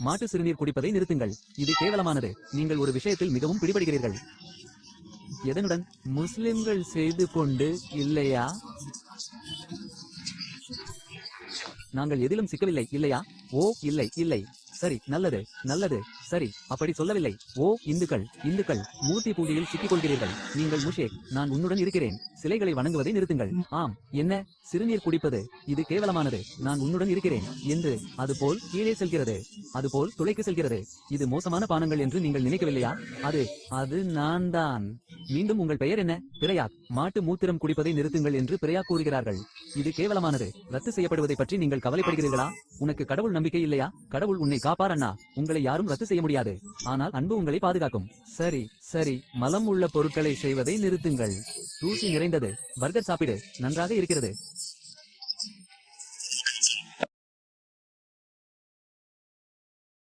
மாட்டு சிறுநீர் குடிப்பதை நிறுத்துங்கள். இது கேவலமானது. நீங்கள் ஒரு விஷயத்தில் மிகவும் பிடிபடுகிறீர்கள். எதனுடன்? முஸ்லிம்கள் செய்து கொண்டு இல்லையா? நாங்கள் எதிலும் சிக்கவில்லை இல்லையா? ஓ இல்லை இல்லை. சரி நல்லது நல்லது. சரி அப்படி சொல்லவில்லை. ஓ இந்துக்கள் இந்துக்கள் மூர்த்தி பூஜையில் சிக்கிக்கொள்கிறீர்கள். நீங்கள் முஷேக், நான் உன்னுடன் இருக்கிறேன். சிலைகளை வணங்குவதை நிறுத்துங்கள். ஆம் என்ன? சிறுநீர் குடிப்பது இது கேவலமானது. நான் உன்னுடன் இருக்கிறேன் என்று அதுபோல் கீழே செல்கிறது. அதுபோல் துளைக்கு செல்கிறது. இது மோசமான பானங்கள் என்று நீங்கள் நினைக்கவில்லையா? அது நான் தான். மீண்டும் உங்கள் பெயர் என்ன? பிரயாக். மாட்டு மூத்திரம் குடிப்பதை நிறுத்துங்கள் என்று பிரயாக் கூறுகிறார்கள். இது கேவலமானது. ரத்து செய்யப்படுவதை பற்றி நீங்கள் கவலைப்படுகிறீர்களா? உனக்கு கடவுள் நம்பிக்கை இல்லையா? கடவுள் உன்னை காப்பார் அண்ணா. உங்களை யாரும் ரத்து செய்ய முடியாது. ஆனால் அன்பு உங்களை பாதுகாக்கும். சரி சரி மலம் உள்ள பொருட்களை செய்வதை நிறுத்துங்கள். தூசி நிறைந்தது. பர்கர் சாப்பிடு. நன்றாக இருக்கிறது.